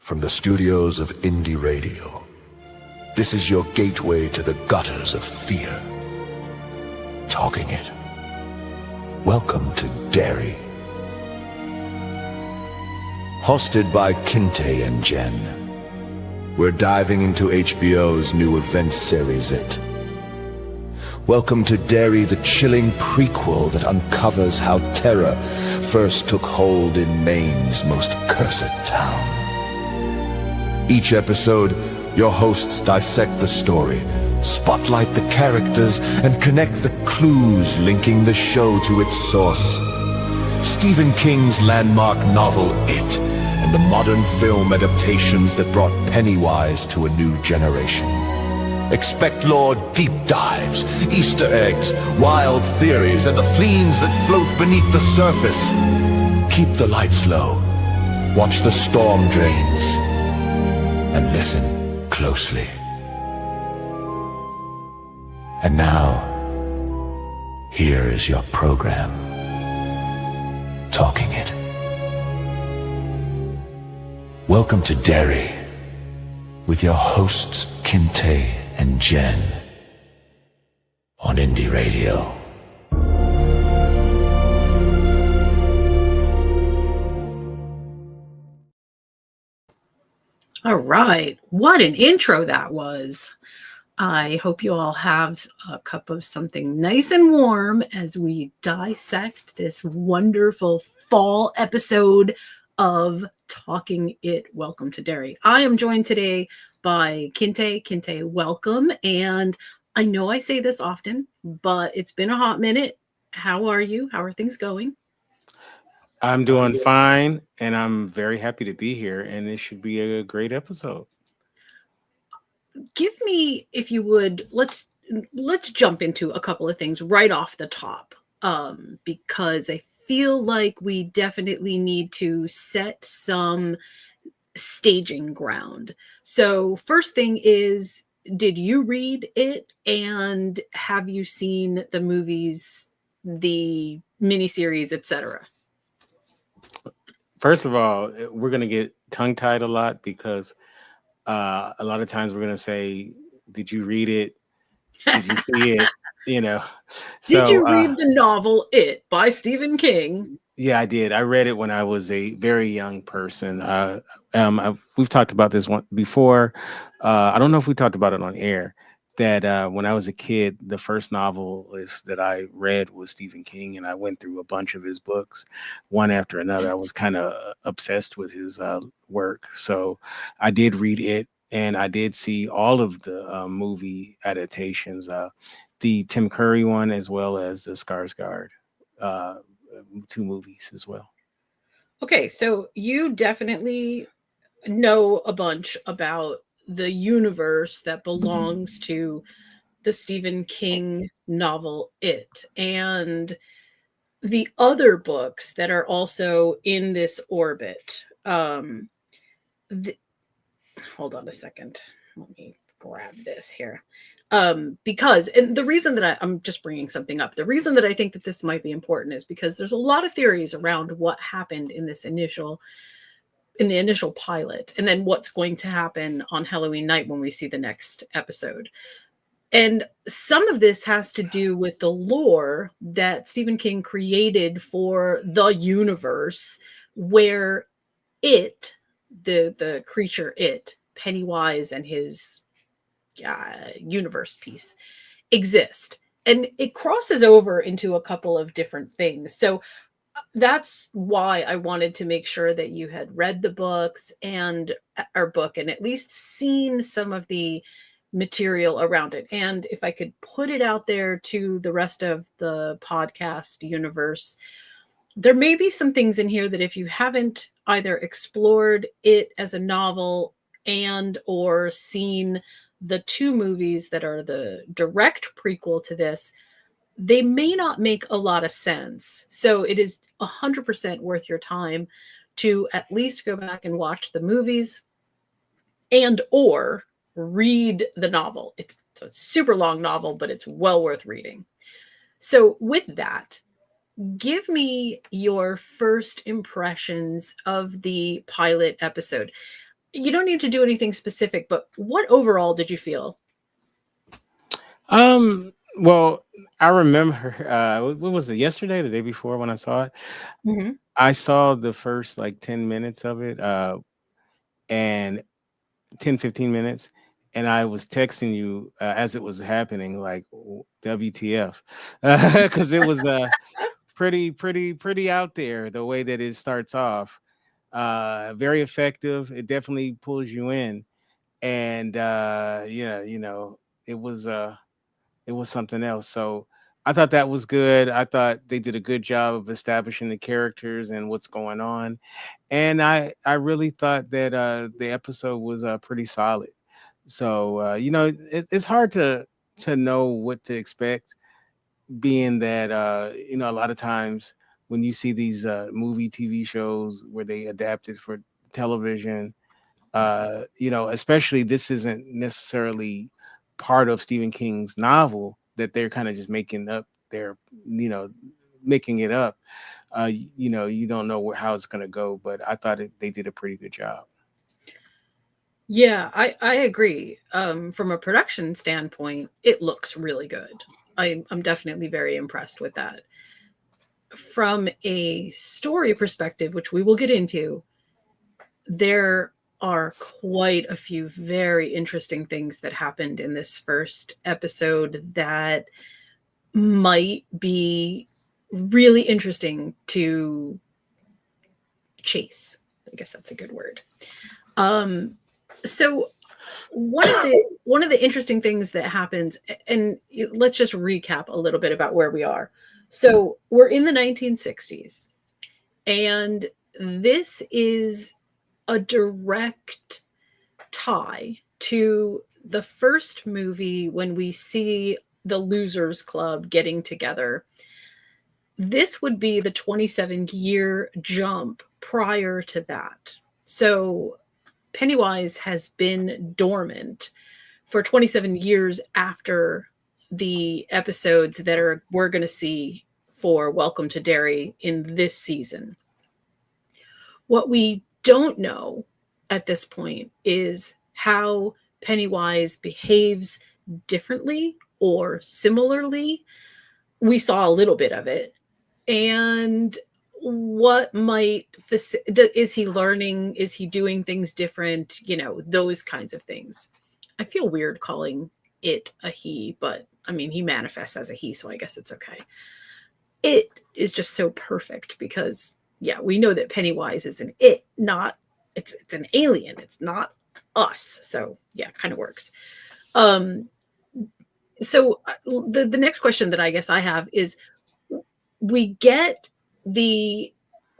from the studios of Indie Radio. This is your gateway to the gutters of fear. Talking it. Welcome to Derry. Hosted by Kinte and Jen, we're diving into HBO's new event series, It. Welcome to Derry, the chilling prequel that uncovers how terror first took hold in Maine's most cursed town. Each episode, your hosts dissect the story, spotlight the characters, and connect the clues linking the show to its source. Stephen King's landmark novel, It, and the modern film adaptations that brought Pennywise to a new generation. Expect lore deep dives, Easter eggs, wild theories, and the fiends that float beneath the surface. Keep the lights low, watch the storm drains, and listen closely. And now, here is your program, Talking It. Welcome to Derry, with your hosts Kinte and Jen, on Indie Radio. All right, what an intro that was. I hope you all have a cup of something nice and warm as we dissect this wonderful fall episode of Talking It. Welcome to Derry. I am joined today by Kinte. Kinte, welcome. And I know I say this often, but it's been a hot minute. How are you? How are things going? I'm doing fine, and I'm very happy to be here, and it should be a great episode. Give me, if you would, let's jump into a couple of things right off the top, because I feel like we definitely need to set some staging ground. So first thing is, did you read it, and have you seen the movies, the miniseries, etc.? First of all, we're going to get tongue-tied a lot because a lot of times we're going to say, did you read it? Did you see it? So, did you read the novel It by Stephen King? Yeah, I did. I read it when I was a very young person. We've talked about this one before. I don't know if we talked about it on air, that when I was a kid, the first novelist that I read was Stephen King, and I went through a bunch of his books, one after another. I was kind of obsessed with his work. So I did read it, and I did see all of the movie adaptations, the Tim Curry one, as well as the Skarsgård 2 movies as well. Okay, so you definitely know a bunch about the universe that belongs to the Stephen King novel It, and the other books that are also in this orbit. Hold on a second. Let me grab this here. Because, and the reason that I'm just bringing something up, the reason that I think that this might be important is because there's a lot of theories around what happened in the initial pilot, and then what's going to happen on Halloween night when we see the next episode. And some of this has to do with the lore that Stephen King created for the universe where It, the creature It, Pennywise and his universe piece, exist. And it crosses over into a couple of different things. So that's why I wanted to make sure that you had read the books and at least seen some of the material around it. And if I could put it out there to the rest of the podcast universe, there may be some things in here that if you haven't either explored it as a novel and or seen the 2 movies that are the direct prequel to this, they may not make a lot of sense. So it is 100% worth your time to at least go back and watch the movies and or read the novel. It's a super long novel, but it's well worth reading. So with that, give me your first impressions of the pilot episode. You don't need to do anything specific, but what overall did you feel? Well, I remember what was it, yesterday, the day before when I saw it? Mhm. I saw the first like 10 minutes of it, and 10-15 minutes, and I was texting you as it was happening, like WTF, because it was pretty out there the way that it starts off. Very effective. It definitely pulls you in, and yeah, it was something else. So I thought that was good. I thought they did a good job of establishing the characters and what's going on. And I really thought that the episode was pretty solid. So it's hard to know what to expect, being that a lot of times when you see these movie TV shows where they adapted for television, especially this isn't necessarily part of Stephen King's novel, that they're kind of just making up their, you know, making it up. You don't know how it's going to go, but I thought they did a pretty good job. Yeah, I agree. From a production standpoint, it looks really good. I'm definitely very impressed with that. From a story perspective, which we will get into, there are quite a few very interesting things that happened in this first episode that might be really interesting to chase. I guess that's a good word. So one of the interesting things that happens, and let's just recap a little bit about where we are. So we're in the 1960s, and this is a direct tie to the first movie when we see the Losers Club getting together. This would be the 27-year jump prior to that. So Pennywise has been dormant for 27 years after the episodes that we're going to see for Welcome to Derry in this season. What we don't know at this point is how Pennywise behaves differently or similarly. We saw a little bit of it. And what might is he learning? Is he doing things different? Those kinds of things. I feel weird calling it a he, but I mean, he manifests as a he, so I guess it's okay. It is just so perfect because, yeah, we know that Pennywise is an it, not it's an alien. It's not us. So yeah, kind of works. So the next question that I guess I have is, we get the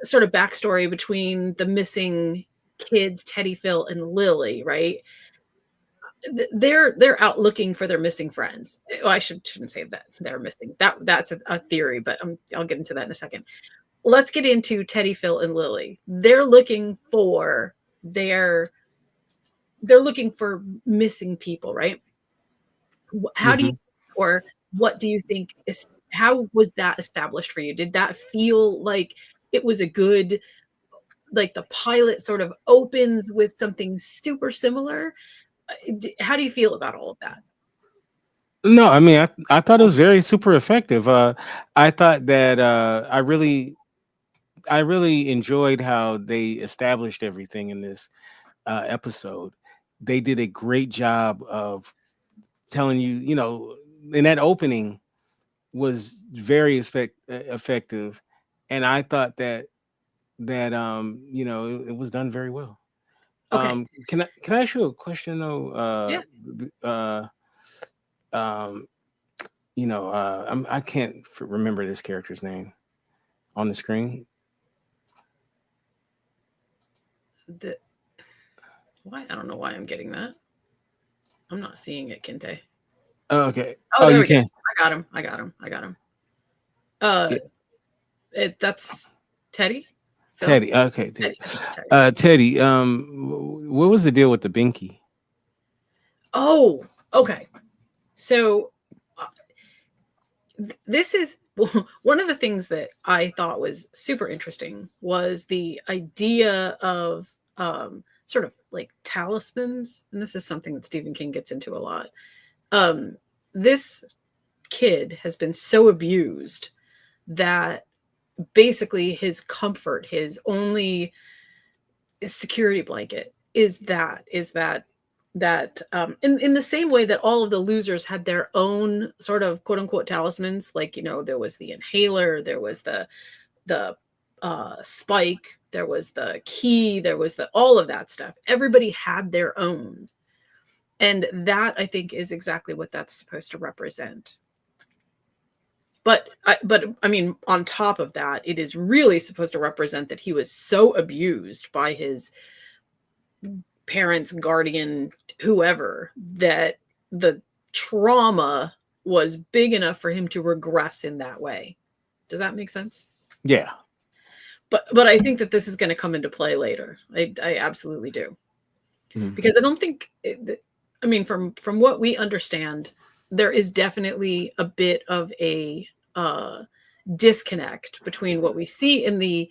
sort of backstory between the missing kids, Teddy, Phil, and Lily, right? They're out looking for their missing friends. Oh, I shouldn't say that they're missing. That's a theory, but I'll get into that in a second. Let's get into Teddy, Phil, and Lily. They're looking for missing people, right? How do you, Hmm. or what do you think is, how was that established for you? Did that feel like it was a good, like the pilot sort of opens with something super similar? How do you feel about all of that? No, I mean, I thought it was very super effective. I thought that I really enjoyed how they established everything in this episode. They did a great job of telling you, in that opening was very effective, and I thought that it was done very well. Okay. Can I ask you a question though? Yeah. Um, I can't remember this character's name on the screen. The Why? I don't know why I'm getting that. I'm not seeing it, Kinte. Oh, okay. Oh, Oh, there you we go. can. I got him. Uh, Yeah, that's Teddy. Phil. Teddy. Okay, Teddy. Teddy. Teddy. What was the deal with the binky? Oh, okay. So this is one of the things that I thought was super interesting was the idea of sort of like talismans, and this is something that Stephen King gets into a lot. This kid has been so abused that basically his comfort, his only security blanket is that in the same way that all of the losers had their own sort of quote unquote talismans, like, you know, there was the inhaler, there was the spike, there was the key, there was the all of that stuff. Everybody had their own. And that, I think, is exactly what that's supposed to represent. But I mean, on top of that, it is really supposed to represent that he was so abused by his parents, guardian, whoever, that the trauma was big enough for him to regress in that way. Does that make sense? Yeah. But I think that this is going to come into play later. I absolutely do. Mm-hmm. Because I don't think, I mean, from what we understand, there is definitely a bit of a disconnect between what we see in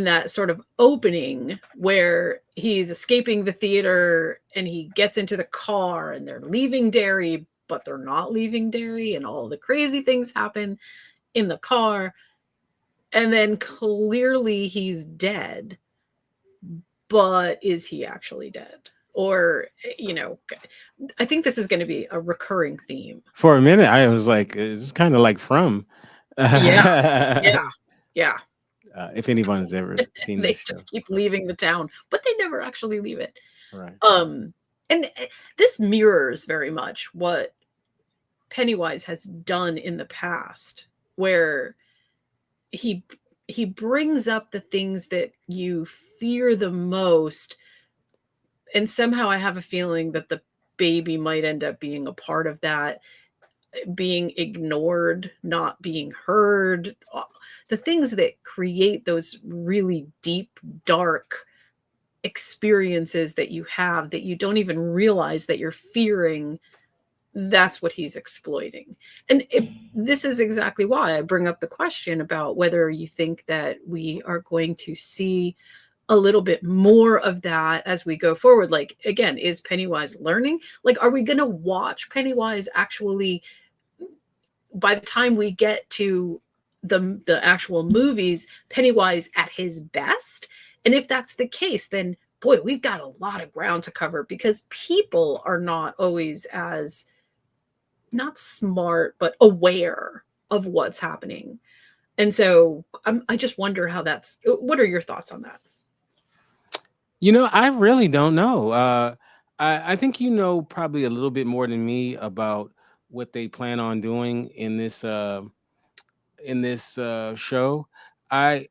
that sort of opening where he's escaping the theater and he gets into the car and they're leaving Derry, but they're not leaving Derry, and all the crazy things happen in the car. And then clearly he's dead, but is he actually dead? Or, you know, I think this is going to be a recurring theme. For a minute, I was like, it's kind of like From. Yeah. If anyone's ever seen they this just show. keep leaving the town, but they never actually leave it. Right. And this mirrors very much what Pennywise has done in the past, where he brings up the things that you fear the most. And somehow I have a feeling that the baby might end up being a part of that, being ignored, not being heard, the things that create those really deep, dark experiences that you have that you don't even realize that you're fearing. That's what he's exploiting. And this is exactly why I bring up the question about whether you think that we are going to see a little bit more of that as we go forward. Like, again, is Pennywise learning? Like, are we going to watch Pennywise actually, by the time we get to the actual movies, Pennywise at his best? And if that's the case, then boy, we've got a lot of ground to cover, because people are not always as, not smart, but aware of what's happening. And so I just wonder how that's, what are your thoughts on that? You know, I really don't know. I think you know probably a little bit more than me about what they plan on doing in this show. I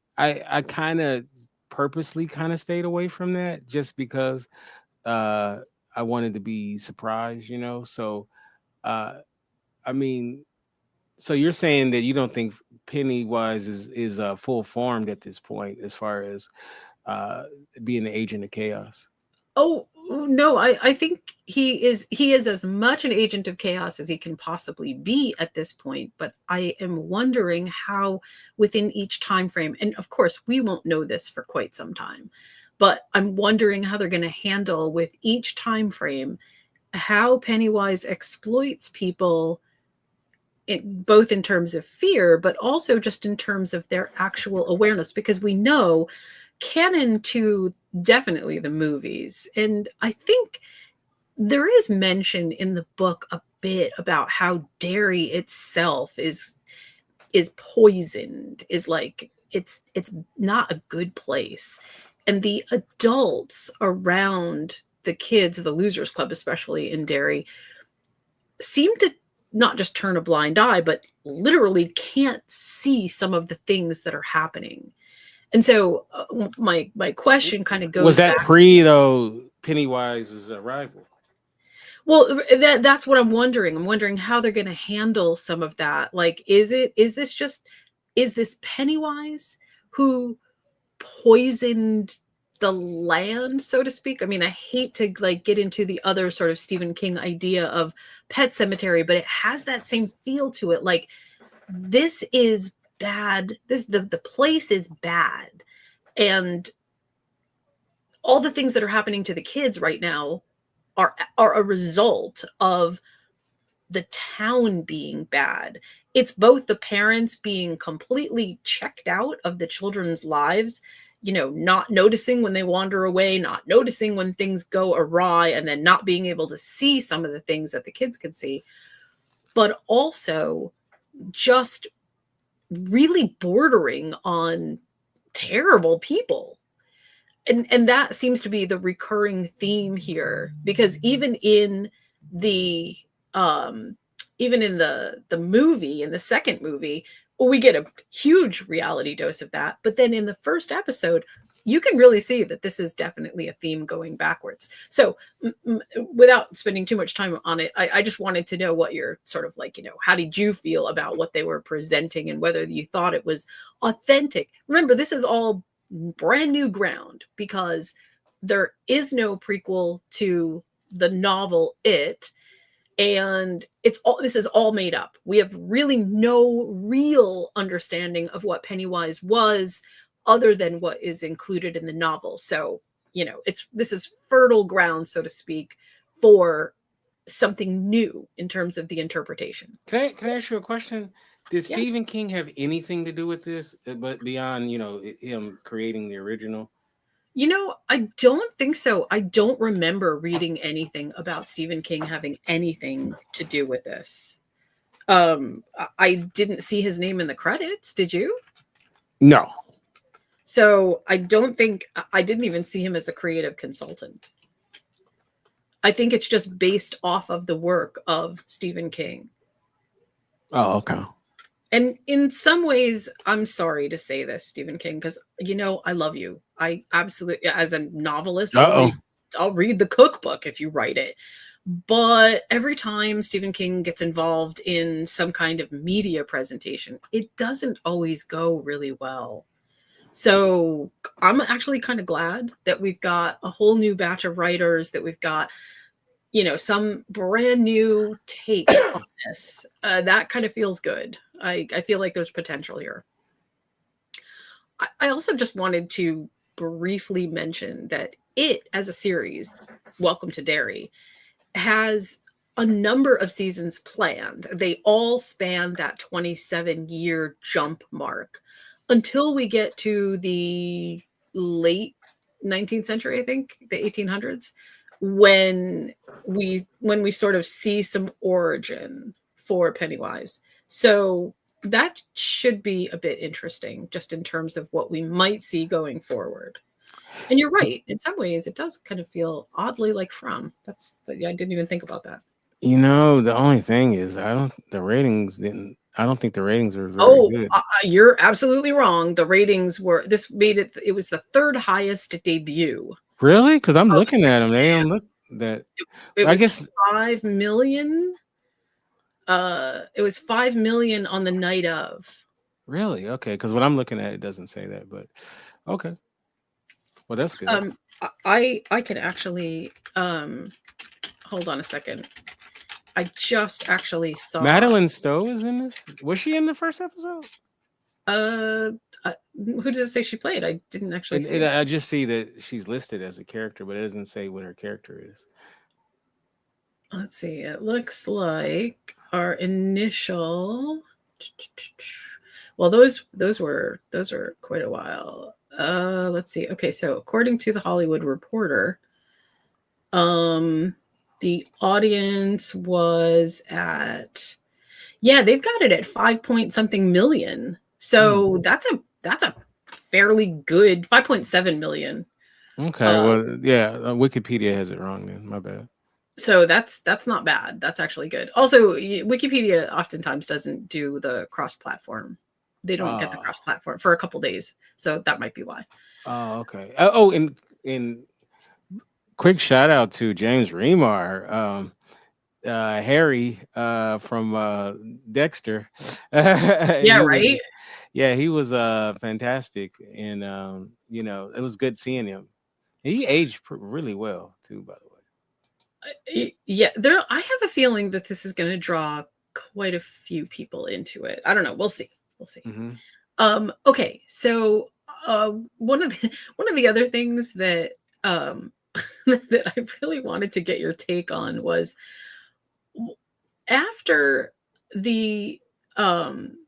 kind of purposely kind of stayed away from that just because I wanted to be surprised, you know. So I mean, so you're saying that you don't think Pennywise is full formed at this point as far as being the agent of chaos? Oh no, I think he is as much an agent of chaos as he can possibly be at this point. But I am wondering how within each time frame, and of course we won't know this for quite some time, but I'm wondering how they're going to handle with each time frame how Pennywise exploits people, both in terms of fear, but also just in terms of their actual awareness, because we know canon to definitely the movies. And I think there is mention in the book a bit about how Derry itself is poisoned, is like, it's not a good place. And the adults around the kids, the Losers Club, especially in Derry, seem to not just turn a blind eye, but literally can't see some of the things that are happening. And so my question kind of goes, was that pre though Pennywise's arrival? Well, that's what I'm wondering. I'm wondering how they're going to handle some of that. Like, is this Pennywise who poisoned the land, so to speak? I mean, I hate to like get into the other sort of Stephen King idea of Pet Cemetery, but it has that same feel to it. Like, this is bad. The place is bad. And all the things that are happening to the kids right now are a result of the town being bad. It's both the parents being completely checked out of the children's lives, not noticing when they wander away, not noticing when things go awry, and then not being able to see some of the things that the kids can see, but also just really bordering on terrible people. And that seems to be the recurring theme here, because even in the movie, in the second movie, we get a huge reality dose of that. But then in the first episode, you can really see that this is definitely a theme going backwards. So without spending too much time on it, I just wanted to know what you're sort of like, how did you feel about what they were presenting and whether you thought it was authentic? Remember, this is all brand new ground because there is no prequel to the novel It, and this is all made up. We have really no real understanding of what Pennywise was other than what is included in the novel. So, this is fertile ground, so to speak, for something new in terms of the interpretation. Can I ask you a question? Did Yeah. Stephen King have anything to do with this, but beyond, him creating the original? I don't think so. I don't remember reading anything about Stephen King having anything to do with this. I didn't see his name in the credits. Did you? No. So I didn't even see him as a creative consultant. I think it's just based off of the work of Stephen King. Oh, okay. And in some ways, I'm sorry to say this, Stephen King, because, I love you. I absolutely, as a novelist, I'll read the cookbook if you write it. But every time Stephen King gets involved in some kind of media presentation, it doesn't always go really well. So I'm actually kind of glad that we've got a whole new batch of writers, that we've got, some brand new take on this. That kind of feels good. I feel like there's potential here. I also just wanted to briefly mention that It, as a series, Welcome to Derry, has a number of seasons planned. They all span that 27-year jump mark until we get to the late 19th century, I think, the 1800s, when we sort of see some origin for Pennywise. So that should be a bit interesting, just in terms of what we might see going forward. And you're right. In some ways, it does kind of feel oddly like From. I didn't even think about that. The only thing is, I don't think the ratings were very good. You're absolutely wrong. The ratings were, it was the third highest debut. Really? Because I'm looking at them. They don't look that. It I was guess 5 million. It was 5 million on the night of. Really? Okay. Because what I'm looking at, it doesn't say that, but okay. Well, that's good. I can actually hold on a second. I just actually saw Madeline Stowe is in this. Was she in the first episode? Who does it say she played? I didn't actually see. I just see that she's listed as a character, but it doesn't say what her character is. Let's see. It looks like our initial. Well, those were quite a while. Let's see. Okay, so according to the Hollywood Reporter, the audience was at, they've got it at 5-point-something million. So that's a fairly good 5.7 million. Okay, well, Wikipedia has it wrong then. My bad. So that's not bad. That's actually good. Also, Wikipedia oftentimes doesn't do the cross-platform. They don't get the cross-platform for a couple days, so that might be why. Oh, okay. And quick shout out to James Remar, Harry from Dexter. Right. He was fantastic, and it was good seeing him. He aged really well too, by the way. I have a feeling that this is going to draw quite a few people into it. I don't know. We'll see. Mm-hmm. Okay, so one of the other things that um, that I really wanted to get your take on was after the um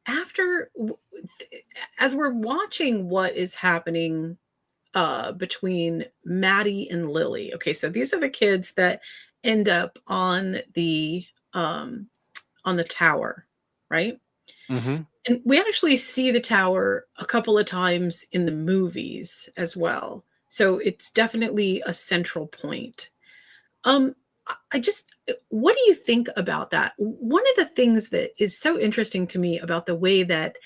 after as we're watching what is happening between Maddie and Lily. Okay, so these are the kids that end up on the tower, right? Mm-hmm. And we actually see the tower a couple of times in the movies as well. So it's definitely a central point. Um, I just, what do you think about that? One of the things that is so interesting to me about the way that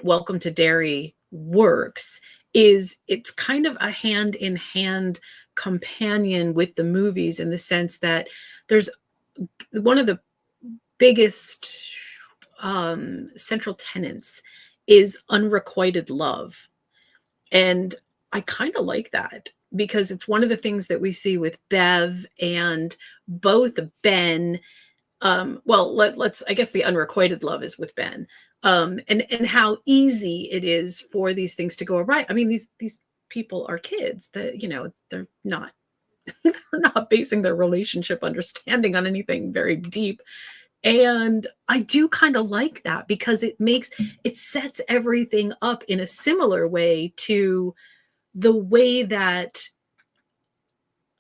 Welcome to Derry works is it's kind of a hand in hand companion with the movies in the sense that there's one of the biggest central tenets is unrequited love. And I kind of like that because it's one of the things that we see with Bev and both Ben. Well, let's I guess the unrequited love is with Ben. And how easy it is for these things to go awry. I mean, these people are kids that, they're not they're not basing their relationship understanding on anything very deep. And I do kind of like that because it sets everything up in a similar way to the way that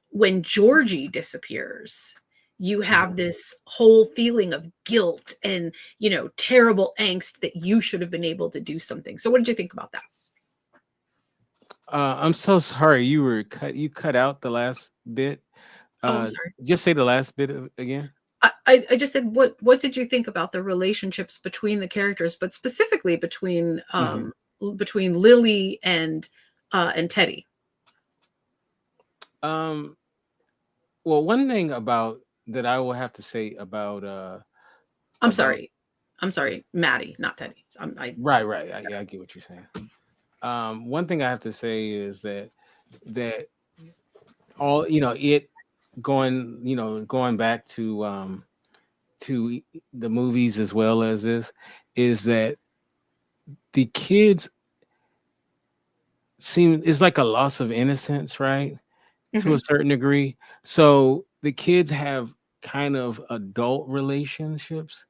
when Georgie disappears, you have this whole feeling of guilt and, terrible angst that you should have been able to do something. So what did you think about that? I'm so sorry. You cut out the last bit. I'm sorry. Just say the last bit again. I just said, what did you think about the relationships between the characters, but specifically between between Lily and Teddy? Well, one thing about that I will have to say about I'm sorry, Maddie, not Teddy. Right. I get what you're saying. One thing I have to say is that all it going back to the movies as well as this is that the kids it's like a loss of innocence, right? To a certain degree. So the kids have kind of adult relationships,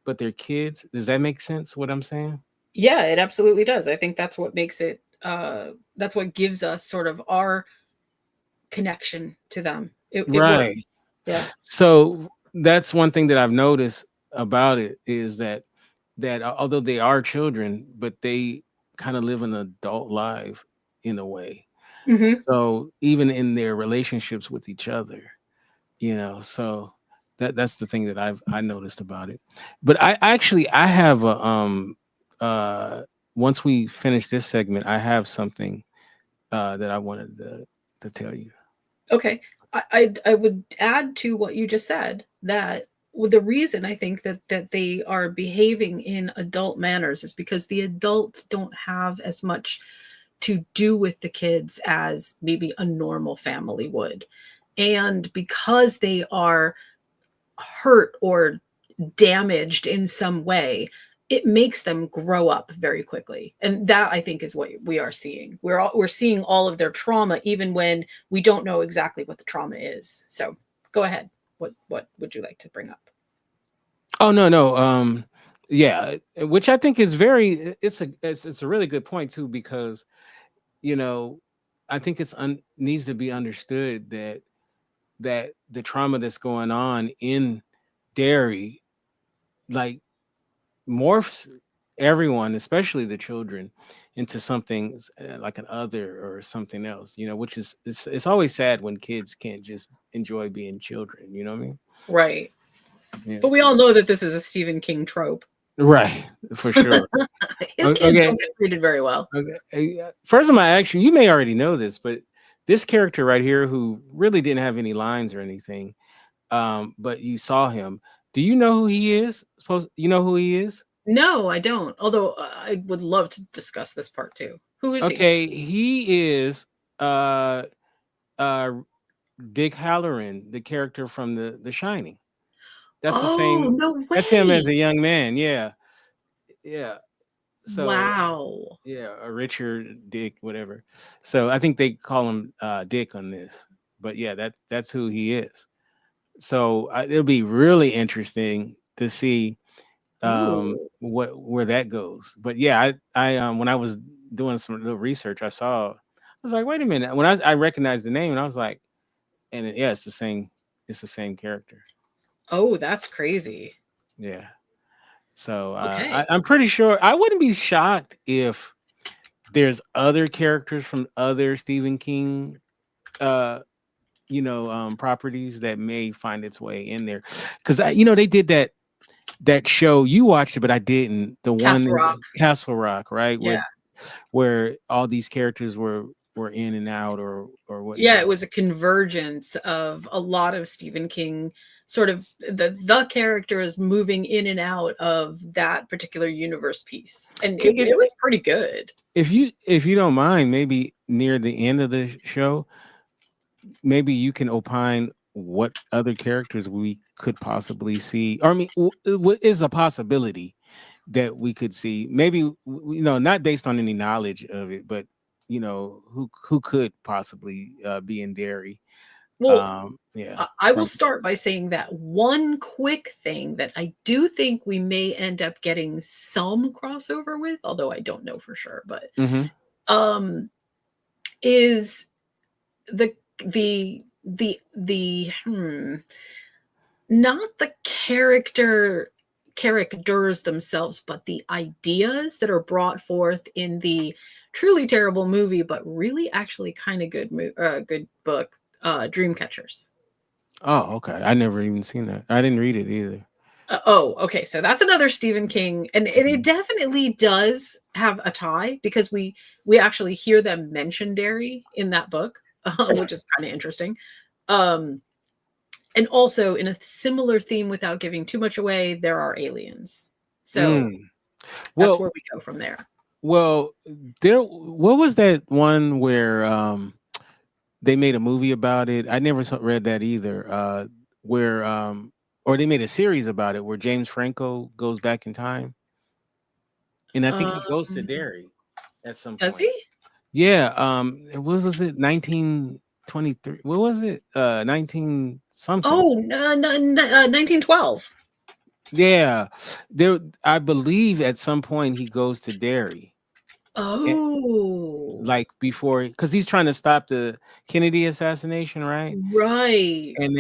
but they're kids. Does that make sense what I'm saying? Yeah, it absolutely does. I think that's what makes it that's what gives us sort of our connection to them. It Right. works. Yeah. So that's one thing that I've noticed about it is that although they are children, but they kind of live an adult life in a way. So even in their relationships with each other, so that's the thing that I noticed about it. But I have a once we finish this segment, I have something that I wanted to tell you. Okay. I would add to what you just said that the reason I think that they are behaving in adult manners is because the adults don't have as much to do with the kids as maybe a normal family would. And because they are hurt or damaged in some way, it makes them grow up very quickly. And that I think is what we are seeing. We're seeing all of their trauma even when we don't know exactly what the trauma is. So go ahead. What would you like to bring up? Oh no. Yeah, which I think is it's a really good point too, because I think needs to be understood that the trauma that's going on in Derry like morphs everyone, especially the children, into something like an other or something else, which is it's always sad when kids can't just enjoy being children, you know what I mean? Right. Yeah. But we all know that this is a Stephen King trope. Right, for sure. His kids don't get treated very well. Okay. First of all, actually, you may already know this, but this character right here, who really didn't have any lines or anything, but you saw him. Do you know who he is? You know who he is? No, I don't. Although I would love to discuss this part too. Who is he? Okay, he is uh Dick Halloran, the character from the Shining. That's the Oh, same. no That's him as way. a young man. Yeah. So Wow. yeah, or Richard Dick, whatever. So I think they call him Dick on this. But yeah, that's who he is. So it'll be really interesting to see Ooh. where that goes. But yeah, I when I was doing some little research, I was like, wait a minute. When I recognized the name, and I was like, yeah, it's the same character. Oh, that's crazy. Yeah. So Okay. I'm pretty sure I wouldn't be shocked if there's other characters from other Stephen King uh properties that may find its way in there. Because they did that show. You watched it, but I didn't. The one Castle Rock. in Castle Rock, right? Yeah. Where all these characters were in and out or Yeah, it whatnot. was a convergence of a lot of Stephen King, sort of the characters moving in and out of that particular universe piece. And If, it was pretty good. if you don't mind, maybe near the end of the show, maybe you can opine what other characters we could possibly see. Or I mean, what is a possibility that we could see? Maybe not based on any knowledge of it, but who could possibly be in Derry. Well, Yeah. I will start by saying that one quick thing that I do think we may end up getting some crossover with, although I don't know for sure, but Mhm. is the not the characters themselves, but the ideas that are brought forth in the truly terrible movie, but really actually kind of good book, Dreamcatchers. Oh, okay. I never even seen that. I didn't read it either. Okay. So that's another Stephen King, and it definitely does have a tie because we actually hear them mention Derry in that book, which is kind of interesting. Um, and also in a similar theme, without giving too much away, there are aliens. So Mm. that's Well, where we go from there. well, what was that one where they made a movie about it? I never read that either. Where or they made a series about it where James Franco goes back in time, and I think he goes to Um, Derry at some does point. he? Yeah. What was it? 1923. What was it? 19 something. Oh, 1912. Yeah. There. I believe at some point he goes to Derry. Oh, Like before, because he's trying to stop the Kennedy assassination, right? right. And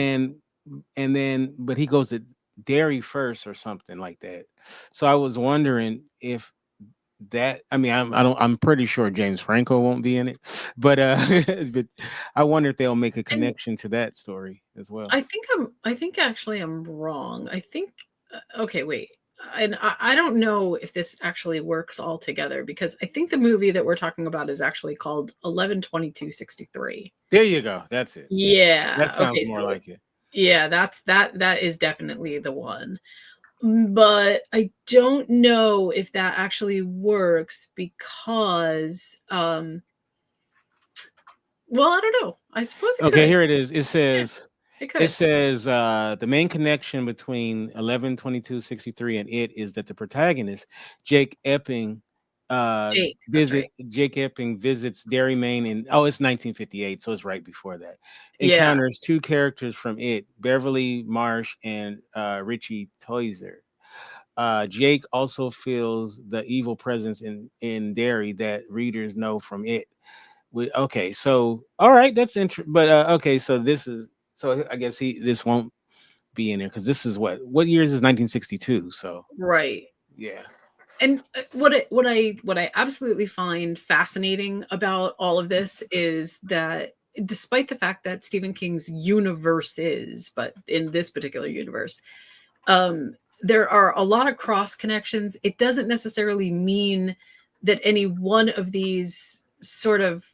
then, but he goes to Derry first or something like that. So I was wondering if that. I mean, I'm pretty sure James Franco won't be in it, but but I wonder if they'll make a And connection to that story as well. I think actually I'm wrong. I think okay, wait. And I don't know if this actually works all together because I think the movie that we're talking about is actually called 11/22/63. There you go. That's it. That Yeah. sounds Okay. more So like it. yeah, that is definitely the one. But I don't know if that actually works because well, I don't know. I suppose it Okay, could. here it is. It Yeah, says it it could. says the main connection between 11/22/63 and it is that the protagonist, Jake Epping, Jake, that's right. Jake Epping visits Derry, Maine in it's 1958, so it's right before that. Yeah. Encounters two characters from it, Beverly Marsh and Richie Toiser. Jake also feels the evil presence in Derry that readers know from it. Okay, so all right, that's interesting. But okay, so I guess this won't be in there because this is what years is 1962. So Right. yeah. And what I absolutely find fascinating about all of this is that despite the fact that Stephen King's universe is, but in this particular universe, there are a lot of cross connections. It doesn't necessarily mean that any one of these sort of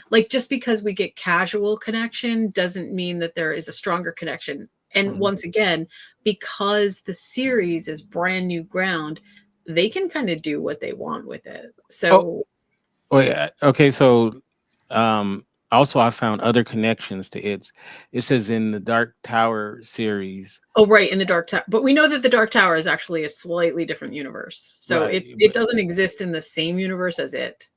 like just because we get casual connection doesn't mean that there is a stronger connection. And Mhm. once again, because the series is brand new ground, they can kind of do what they want with it. Oh, So oh yeah. Okay, so also I found other connections to it. It says in the Dark Tower series, Oh, right, in the Dark Tower. But we know that the Dark Tower is actually a slightly different universe. So right? it doesn't exist in the same universe as it.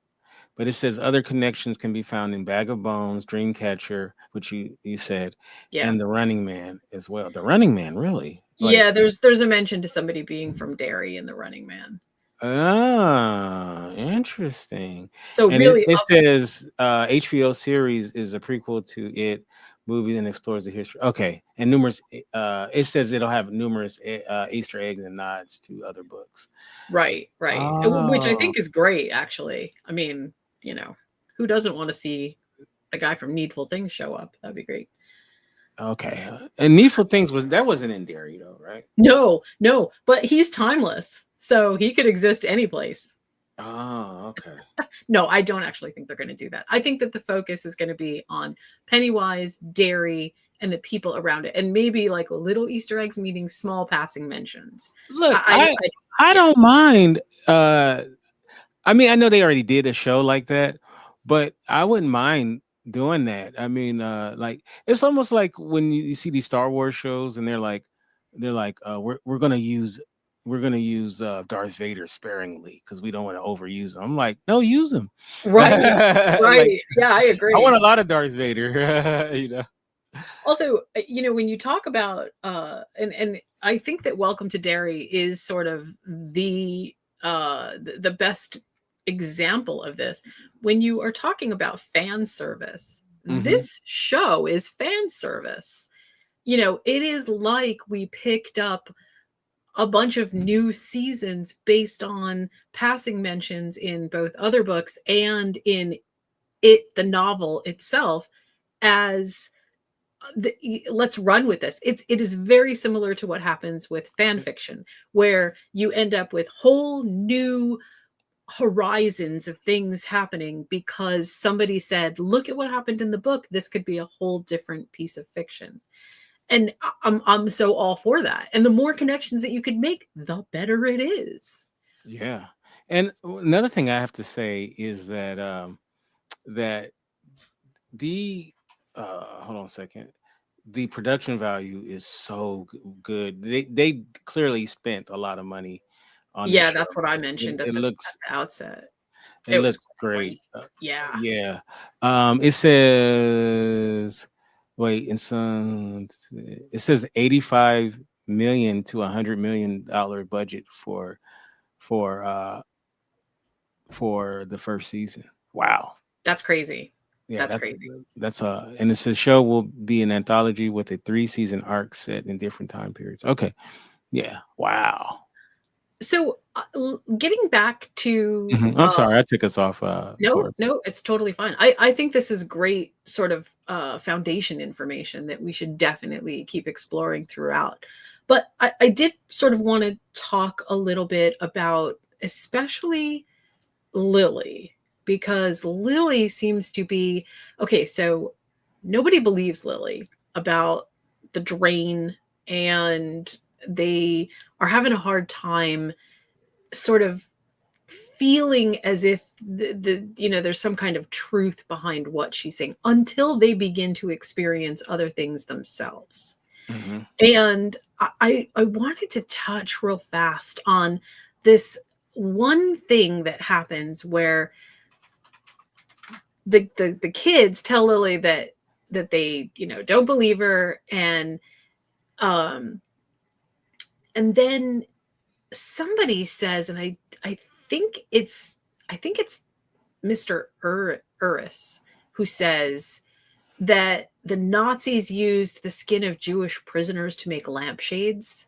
But it says other connections can be found in Bag of Bones, Dreamcatcher, which you said, Yeah. and the Running Man as well. The Running Man, really? Like, Yeah, there's a mention to somebody being from Derry in the Running Man. ah, interesting. So And it, really, it says HBO series is a prequel to it movie and explores the history. Okay, and numerous. It says it'll have numerous Easter eggs and nods to other books. right, which I Oh, think is great, actually. I mean, who doesn't want to see the guy from Needful Things show up? That'd be great. okay. And Needful Things wasn't in Derry though, right? No, but he's timeless, so he could exist any place. Oh, okay. No, I don't actually think they're going to do that. I think that the focus is going to be on Pennywise, Derry, and the people around it, and maybe like little Easter eggs, meeting small passing mentions. Look, I Yeah. don't mind. I mean, I know they already did a show like that, but I wouldn't mind doing that. I mean, like it's almost like when you see these Star Wars shows and they're like, we're gonna use Darth Vader sparingly because we don't want to overuse him. I'm like, no, use him. Right, Like, yeah, I I want agree. a lot of Darth Vader. Also, when you talk about and I think that Welcome to Derry is sort of the best example of this. When you are talking about fan service, Mhm. this show is fan service. It is like we picked up a bunch of new seasons based on passing mentions in both other books and in the novel itself, as let's run with this. It is very similar to what happens with fan fiction, where you end up with whole new horizons of things happening because somebody said, look at what happened in the book, this could be a whole different piece of fiction. And I'm so all for that. And the more connections that you could make, the better it is. Yeah. And another thing I have to say is that that the hold on a second. The production value is so good. They clearly spent a lot of money on this Yeah, show. that's what I mentioned It at looks the outset. it It was looks quite the point. great. Yeah. Yeah. It says wait, in some it says 85 million to $100 million budget for for the first season. Wow. That's crazy. Yeah, That's crazy. that's and it's a show will be an anthology with a 3-season arc set in different time periods. Okay. Yeah. Wow. So, getting back to I'm sorry, I took us off no, course. no, it's totally fine. I think this is great sort of foundation information that we should definitely keep exploring throughout. But I did sort of want to talk a little bit about especially Lily, because Lily seems to be okay. So nobody believes Lily about the drain, and they are having a hard time sort of feeling as if there's some kind of truth behind what she's saying until they begin to experience other things themselves. Hmm. And I wanted to touch real fast on this one thing that happens where the kids tell Lily that they don't believe her, um and then somebody says, and I think it's I think it's Mr. Uris who says that the Nazis used the skin of Jewish prisoners to make lampshades.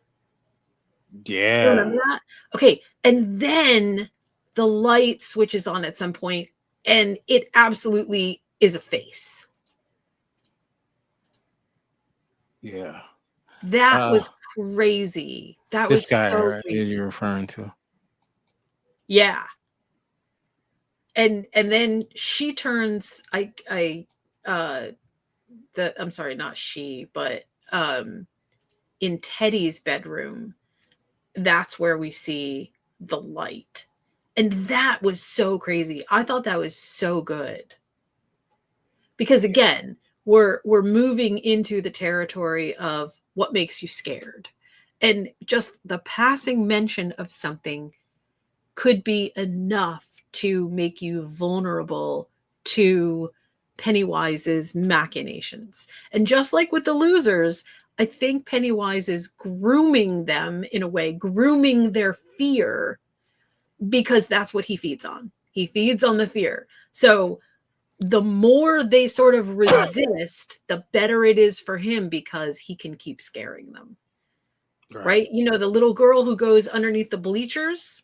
Do you Yeah. remember that? Okay, and then the light switches on at some point, and it absolutely is a face. Yeah. That Uh, was crazy. That this was guy so right, you're crazy. referring to. Yeah. And then she turns uh I'm sorry, not she, but in Teddy's bedroom, that's where we see the light. And that was so crazy. I thought that was so good because again, we're moving into the territory of what makes you scared. And just the passing mention of something could be enough to make you vulnerable to Pennywise's machinations. And just like with the losers, I think Pennywise is grooming them in a way, grooming their fear, because that's what he feeds on. He feeds on the fear. So the more they sort of resist, the better it is for him because he can keep scaring them. Right? You know, the little girl who goes underneath the bleachers,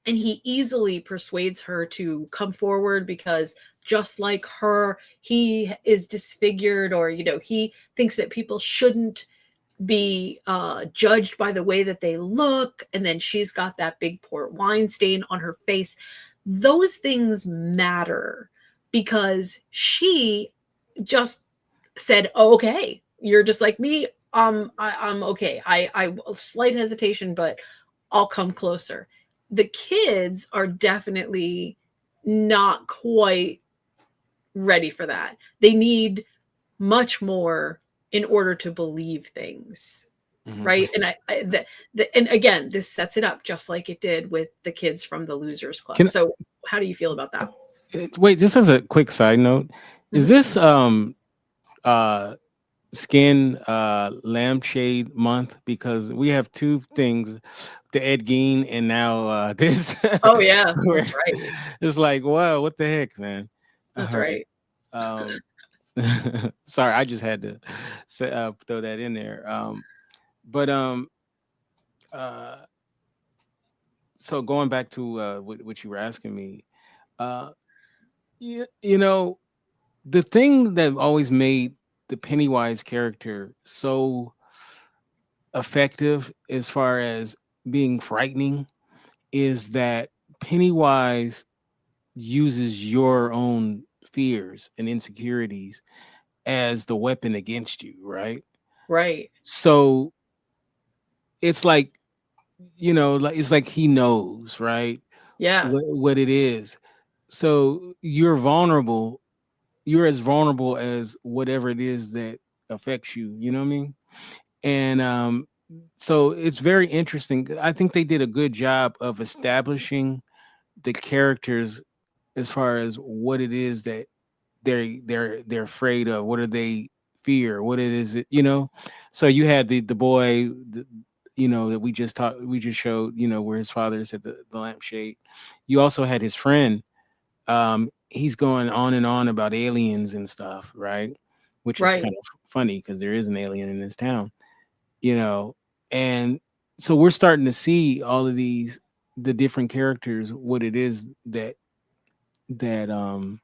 and he easily persuades her to come forward because just like her, he is disfigured, or, you know, he thinks that people shouldn't be judged by the way that they look. And then she's got that big port wine stain on her face. Those things matter because she just said, oh, okay, you're just like me. I'm okay. I slight hesitation, but I'll come closer. The kids are definitely not quite ready for that. They need much more in order to believe things. Right. And and again, this sets it up just like it did with the kids from the Losers Club. So how do you feel about that? Wait, just as a quick side note, is this skin lampshade month? Because we have two things, the Ed Gein and now this. Oh yeah, that's right. It's like, wow, what the heck, man? That's right. Sorry, I just had to say, throw that in there. But so going back to what you were asking me, you know, the thing that always made the Pennywise character so effective as far as being frightening is that Pennywise uses your own fears and insecurities as the weapon against you, right? Right. So it's like, you know, like it's like he knows, right? Yeah. What it is. So you're vulnerable. You're as vulnerable as whatever it is that affects you. You know what I mean? And so it's very interesting. I think they did a good job of establishing the characters as far as what it is that they're afraid of. What do they fear? What it is, you know? So you had the boy, you know, that we just showed, you know, where his father is at the lampshade. You also had his friend. He's going on and on about aliens and stuff, right? Which is kind of funny because there is an alien in this town, you know. And so we're starting to see all of the different characters, what it is that you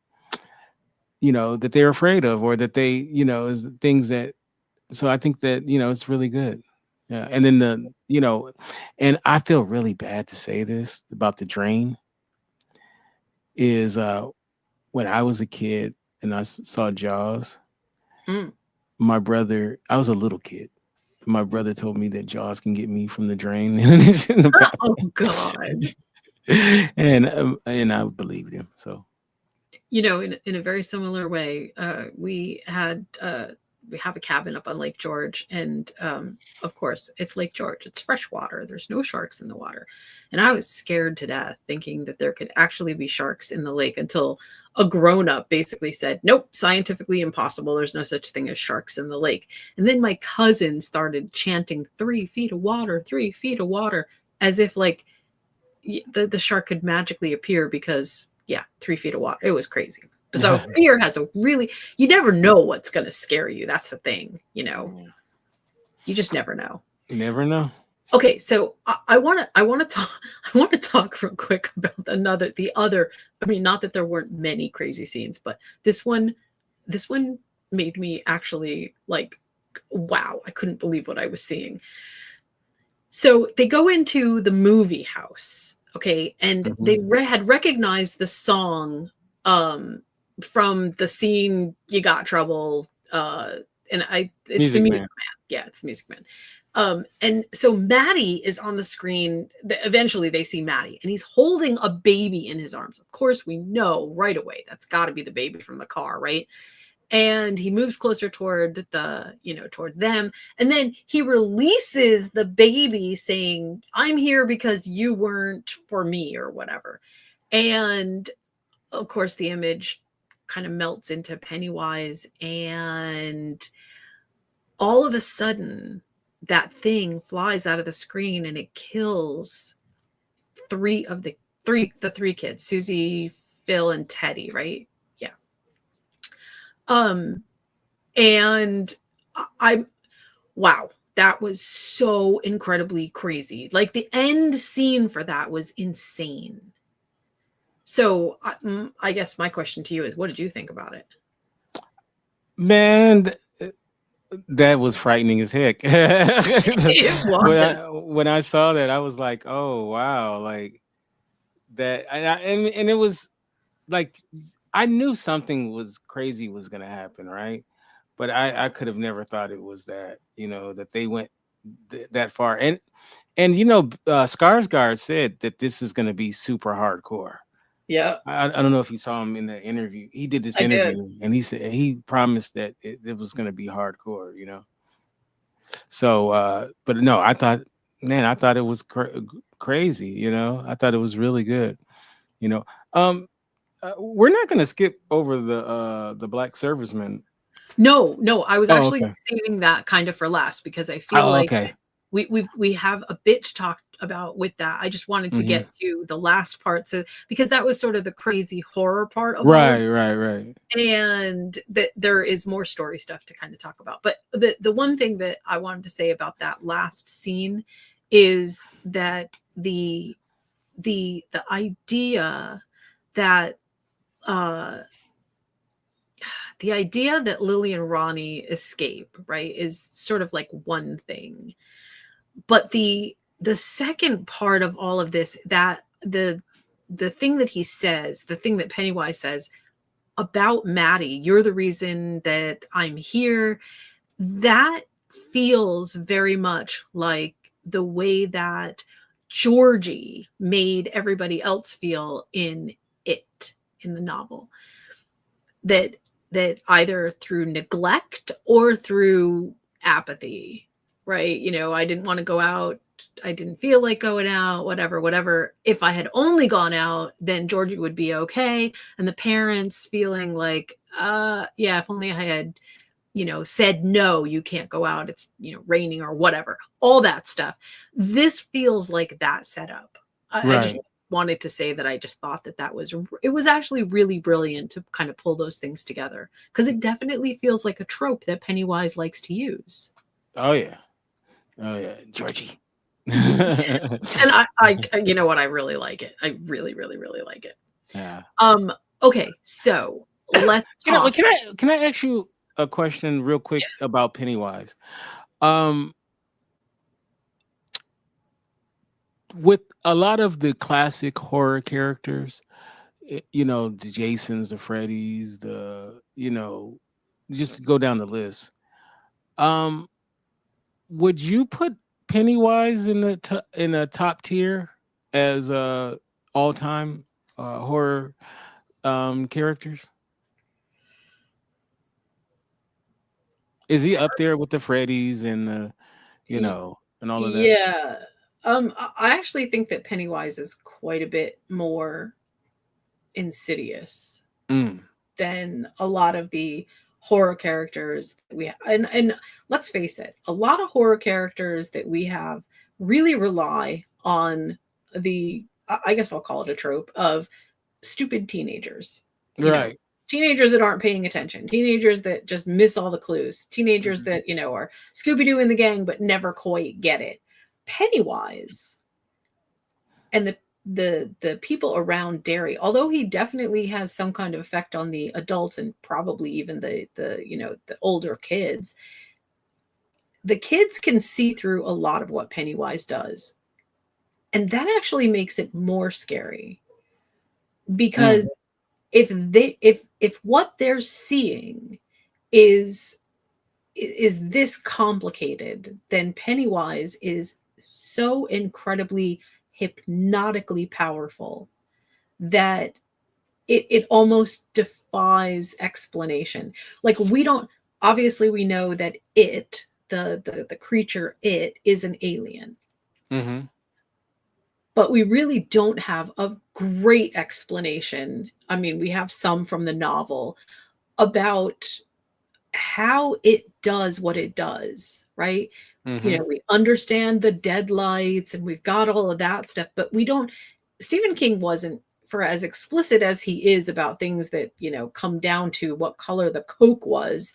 know, that they're afraid of, or that they, you know, is things that. So I think that, you know, it's really good. Yeah. And then you know, and I feel really bad to say this about the drain is when I was a kid and I saw Jaws, my brother, I was a little kid. My brother told me that Jaws can get me from the drain. Oh God. and I believed him. So, you know, in a very similar way, we have a cabin up on Lake George, and of course it's Lake George. It's fresh water. There's no sharks in the water, and I was scared to death, thinking that there could actually be sharks in the lake until a grown-up basically said, "Nope, scientifically impossible. There's no such thing as sharks in the lake." And then my cousin started chanting 3 feet of water, 3 feet of water, as if like the shark could magically appear because 3 feet of water. It was crazy. So fear has a really, you never know what's going to scare you. That's the thing, you know, you just never know. You never know. Okay. So I want to talk real quick about the other, I mean, not that there weren't many crazy scenes, but this one made me actually like, wow, I couldn't believe what I was seeing. So they go into the movie house. Okay. And they had recognized the song from the scene You Got Trouble. And it's Music the Music Man. Yeah, it's the Music Man. And so Maddie is on the screen. Eventually they see Maddie and he's holding a baby in his arms. Of course, we know right away that's got to be the baby from the car, right? And he moves closer toward toward them. And then he releases the baby saying, I'm here because you weren't for me or whatever. And of course, the image kind of melts into Pennywise. And all of a sudden, that thing flies out of the screen and it kills the three kids, Susie, Phil, and Teddy, right? Yeah. And wow, that was so incredibly crazy. Like the end scene for that was insane. So I guess my question to you is, what did you think about it? Man, that was frightening as heck. When I saw that, I was like, "Oh wow!" Like that, and it was like I knew something was crazy was gonna happen, right? But I could have never thought it was that, that they went that far. And Skarsgård said that this is gonna be super hardcore. Yeah. I don't know if you saw him in the interview. He did this interview, and he said he promised that it was going to be hardcore, So, but no, I thought it was crazy, I thought it was really good, we're not going to skip over the black serviceman. No, I was actually saving that kind of for last because I feel like we have a bit to talk about with that. I just wanted to get to the last part, so because that was sort of the crazy horror part of right. And that there is more story stuff to kind of talk about. But the one thing that I wanted to say about that last scene is that the idea that Lily and Ronnie escape, right, is sort of like one thing. But the second part of all of this, that the thing that he says, the thing that Pennywise says about Maddie, you're the reason that I'm here, that feels very much like the way that Georgie made everybody else feel in the novel. That either through neglect or through apathy, right? I didn't want to go out. I didn't feel like going out, whatever. If I had only gone out, then Georgie would be okay. And the parents feeling like, yeah, if only I had, said, no, you can't go out. It's, raining or whatever, all that stuff. This feels like that setup. I just wanted to say that I just thought that was actually really brilliant to kind of pull those things together, because it definitely feels like a trope that Pennywise likes to use. Oh yeah, Georgie. And I you know what, I really like it. I really like it. Yeah. Okay, so let's talk. Can I ask you a question real quick about Pennywise? With a lot of the classic horror characters, the Jasons, the Freddys, just go down the list. Would you put Pennywise in a top tier as all-time horror characters? Is he up there with the Freddys and the, and all of that? Yeah. I actually think that Pennywise is quite a bit more insidious than a lot of the horror characters that we have. And let's face it, a lot of horror characters that we have really rely on I guess I'll call it a trope of stupid teenagers. Right. Teenagers that aren't paying attention, teenagers that just miss all the clues, teenagers that, are Scooby-Doo in the gang, but never quite get it. Pennywise and the people around Derry, although he definitely has some kind of effect on the adults and probably even the older kids, the kids can see through a lot of what Pennywise does. And that actually makes it more scary, because if what they're seeing is is this complicated, then Pennywise is so incredibly hypnotically powerful that it almost defies explanation. Like, we don't, obviously we know that the creature, it is an alien. Mm-hmm. But we really don't have a great explanation. I mean, we have some from the novel about how it does what it does, right? Mm-hmm. We understand the deadlights and we've got all of that stuff, but we don't. Stephen King wasn't, for as explicit as he is about things that, come down to what color the Coke was,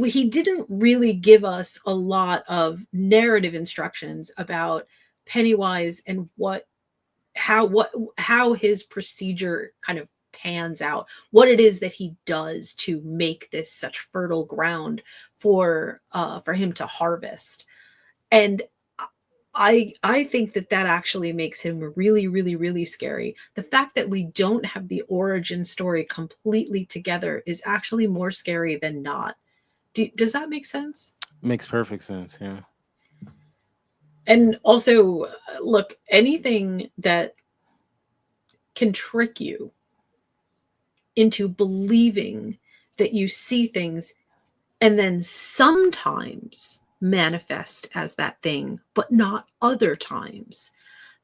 he didn't really give us a lot of narrative instructions about Pennywise and how his procedure kind of pans out, what it is that he does to make this such fertile ground for him to harvest. And I think that actually makes him really, really, really scary. The fact that we don't have the origin story completely together is actually more scary than not. Does that make sense? Makes perfect sense. Yeah. And also, look, anything that can trick you into believing that you see things and then sometimes manifest as that thing, but not other times.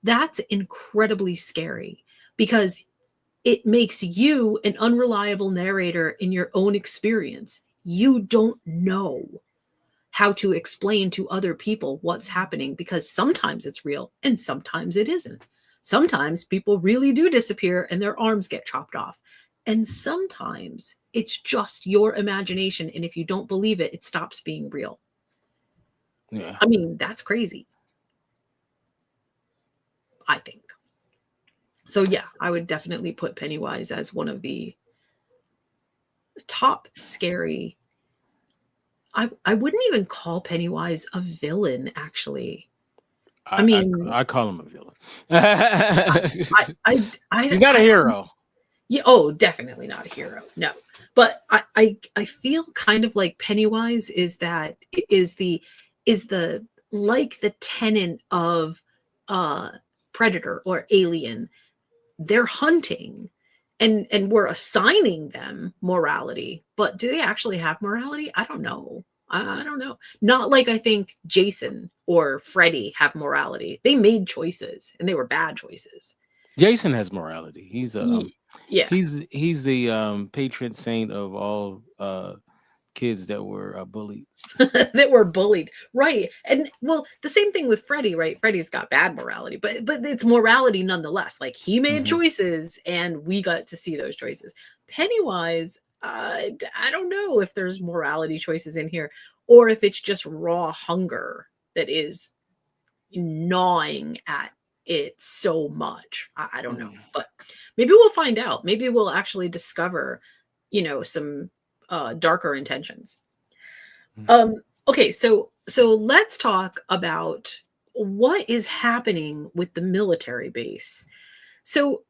That's incredibly scary because it makes you an unreliable narrator in your own experience. You don't know how to explain to other people what's happening because sometimes it's real and sometimes it isn't. Sometimes people really do disappear and their arms get chopped off. And sometimes it's just your imagination. And if you don't believe it, it stops being real. Yeah. I mean, that's crazy, I think. So yeah, I would definitely put Pennywise as one of the top scary. I wouldn't even call Pennywise a villain, actually. I mean, I call him a villain. I He's not a hero. Yeah, oh, definitely not a hero. No. But I feel kind of like Pennywise is the like the tenant of Predator or Alien. They're hunting and we're assigning them morality, but do they actually have morality? I don't know. I don't know. Not like I think Jason or Freddy have morality. They made choices and they were bad choices. Jason has morality. He's Yeah. he's the patron saint of all kids that were bullied. That were bullied, right? And well, the same thing with Freddy, right? Freddy's got bad morality, but it's morality nonetheless. Like, he made choices and we got to see those choices. Pennywise, I don't know if there's morality choices in here or if it's just raw hunger that is gnawing at it so much. I don't know, but maybe we'll find out. Maybe we'll actually discover, some darker intentions. Okay, so let's talk about what is happening with the military base. So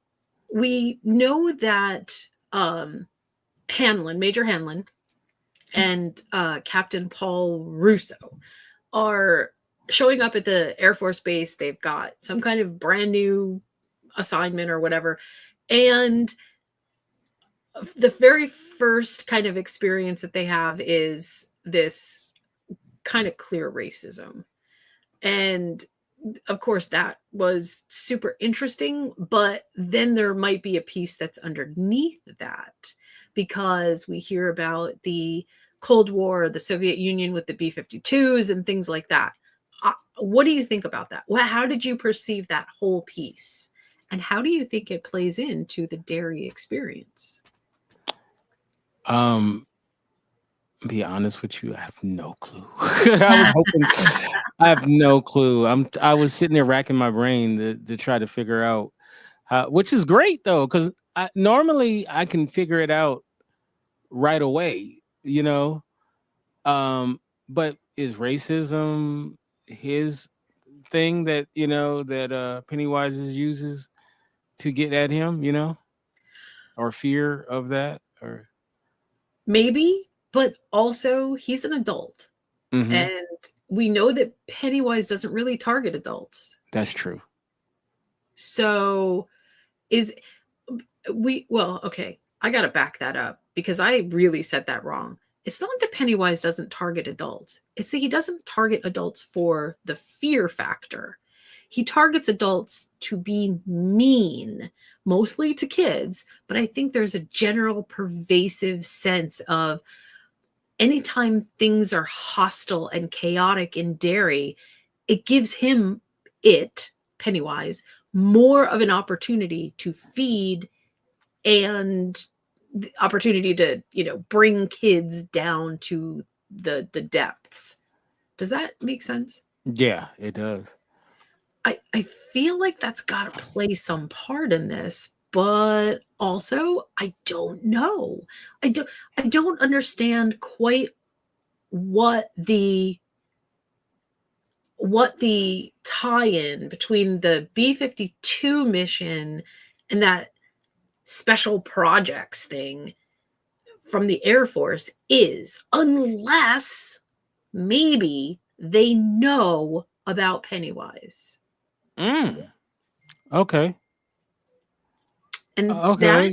we know that Major Hanlon and Captain Paul Russo are showing up at the Air Force Base. They've got some kind of brand new assignment or whatever. And the very first kind of experience that they have is this kind of clear racism. And of course, that was super interesting. But then there might be a piece that's underneath that because we hear about the Cold War, the Soviet Union with the B-52s and things like that. What do you think about that? How did you perceive that whole piece? And how do you think it plays into the Derry experience? Be honest with you, I have no clue. I was hoping. I have no clue. I was sitting there racking my brain to try to figure out how, which is great though, because normally I can figure it out right away, But is racism his thing that that Pennywise uses to get at him, or fear of that, or maybe, but also he's an adult. Mhm. And we know that Pennywise doesn't really target adults. That's true. So okay, I got to back that up because I really said that wrong. It's not that Pennywise doesn't target adults. It's that he doesn't target adults for the fear factor. He targets adults to be mean, mostly to kids, but I think there's a general pervasive sense of anytime things are hostile and chaotic in Derry, it gives Pennywise, more of an opportunity to feed and the opportunity to, bring kids down to the depths. Does that make sense? Yeah, it does. I feel like that's got to play some part in this, but also I don't know. I don't understand quite what the tie-in between the B-52 mission and that special projects thing from the Air Force is, unless maybe they know about Pennywise. Okay. And Okay.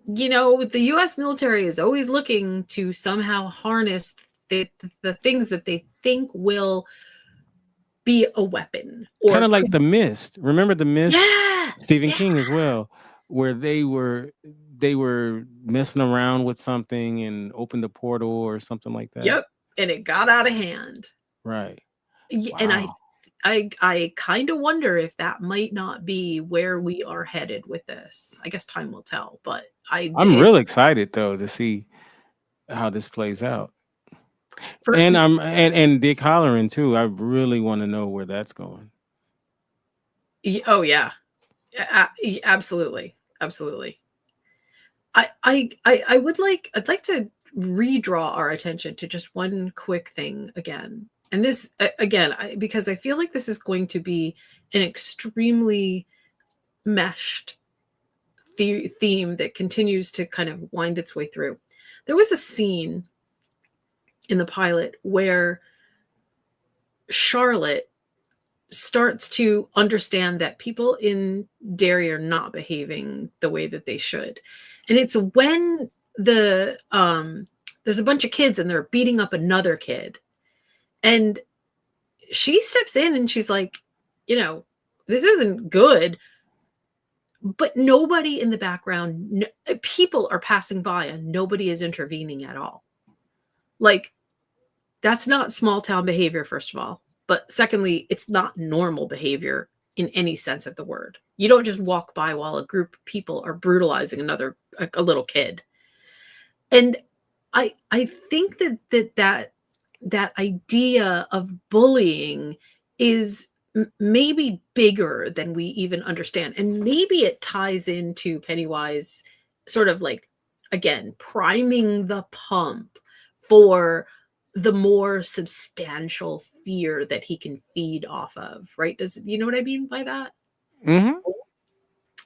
that, the US military is always looking to somehow harness the things that they think will be a weapon. Kind of like The Mist. Remember The Mist? Yeah. Stephen King as well, where they were messing around with something and opened a portal or something like that. Yep. And it got out of hand. Right. Wow. And I kind of wonder if that might not be where we are headed with this. I guess time will tell, but I'm real excited though to see how this plays out. And Dick Halloran too. I really want to know where that's going. Oh yeah, absolutely. I'd like to redraw our attention to just one quick thing again. And this, again, because I feel like this is going to be an extremely meshed theme that continues to kind of wind its way through. There was a scene in the pilot where Charlotte starts to understand that people in Derry are not behaving the way that they should. And it's when there's a bunch of kids and they're beating up another kid. And she steps in and she's like, this isn't good. But nobody in the background, people are passing by and nobody is intervening at all. Like, that's not small town behavior, first of all. But secondly, it's not normal behavior in any sense of the word. You don't just walk by while a group of people are brutalizing a little kid. And I think that idea of bullying is maybe bigger than we even understand. And maybe it ties into Pennywise sort of like, again, priming the pump for the more substantial fear that he can feed off of, right? You know what I mean by that? Mm-hmm.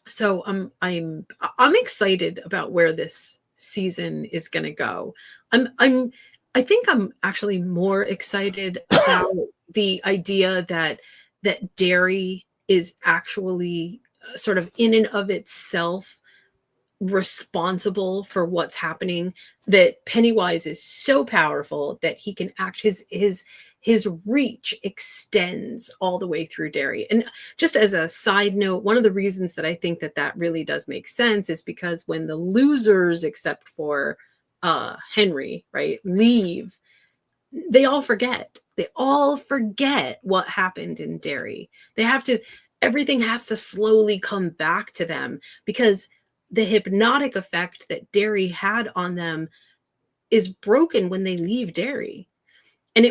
So I'm excited about where this season is going to go. I think I'm actually more excited about the idea that Derry is actually sort of in and of itself responsible for what's happening, that Pennywise is so powerful that he can act, his reach extends all the way through Derry. And just as a side note, one of the reasons that I think that really does make sense is because when the losers, except for Henry, right, leave, they all forget what happened in Derry. Everything has to slowly come back to them, because the hypnotic effect that Derry had on them is broken when they leave Derry. And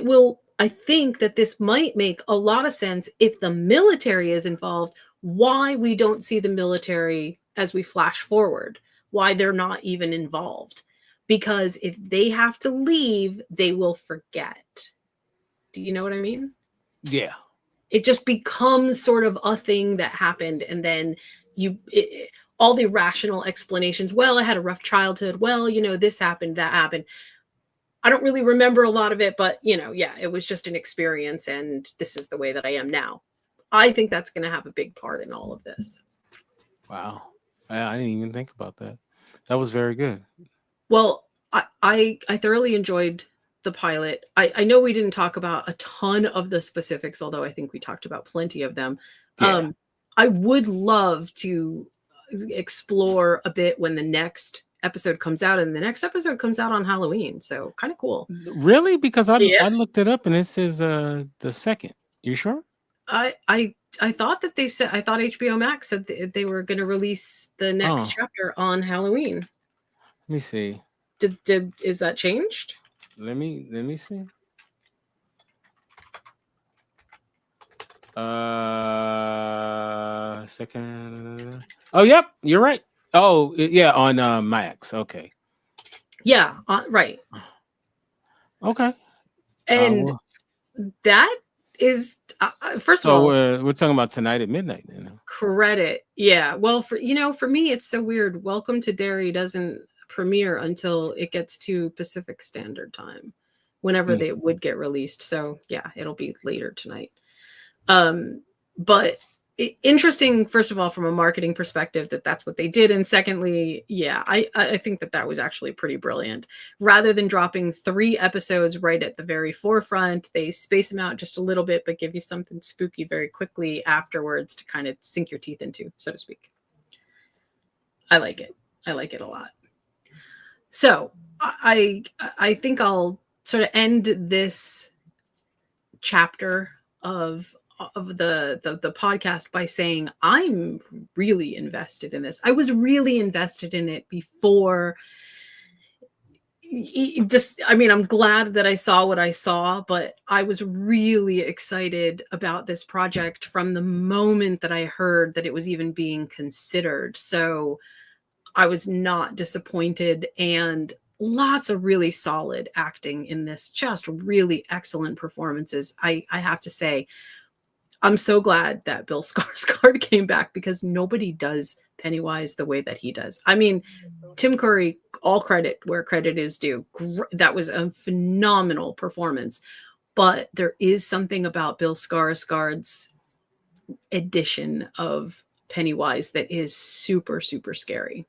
I think that this might make a lot of sense if the military is involved, why we don't see the military as we flash forward, why they're not even involved. Because if they have to leave, they will forget. Do you know what I mean? Yeah. It just becomes sort of a thing that happened, and then all the rational explanations. Well, I had a rough childhood. Well, this happened, that happened. I don't really remember a lot of it, but yeah, it was just an experience, and this is the way that I am now. I think that's going to have a big part in all of this. Wow. I didn't even think about that. That was very good. Well, I thoroughly enjoyed the pilot. I know we didn't talk about a ton of the specifics, although I think we talked about plenty of them. Yeah. I would love to explore a bit when the next episode comes out, and the next episode comes out on Halloween, so kind of cool. Really? Because I Yeah. looked it up and it says the second. You sure? I thought that they said, I thought HBO Max said they were going to release the next chapter on Halloween. Let me see. Is that changed? Let me see. Second. Oh, yep, you're right. Oh, yeah, on Max. Okay. Yeah, right. Okay. And that is first of all, we're talking about tonight at midnight then. Credit. Yeah. Well, for me, it's so weird. Welcome to Derry doesn't premiere until it gets to Pacific Standard Time, whenever they would get released. So yeah, it'll be later tonight. But interesting, first of all, from a marketing perspective, that's what they did. And secondly, yeah, I think that was actually pretty brilliant. Rather than dropping 3 episodes right at the very forefront, they space them out just a little bit, but give you something spooky very quickly afterwards to kind of sink your teeth into, so to speak. I like it. I like it a lot. So I think I'll sort of end this chapter of the podcast by saying I'm really invested in this. I was really invested in it before. I'm glad that I saw what I saw, but I was really excited about this project from the moment that I heard that it was even being considered. So I was not disappointed, and lots of really solid acting in this, just really excellent performances. I have to say, I'm so glad that Bill Skarsgård came back, because nobody does Pennywise the way that he does. I mean, Tim Curry, all credit where credit is due. That was a phenomenal performance. But there is something about Bill Skarsgård's edition of Pennywise that is super, super scary.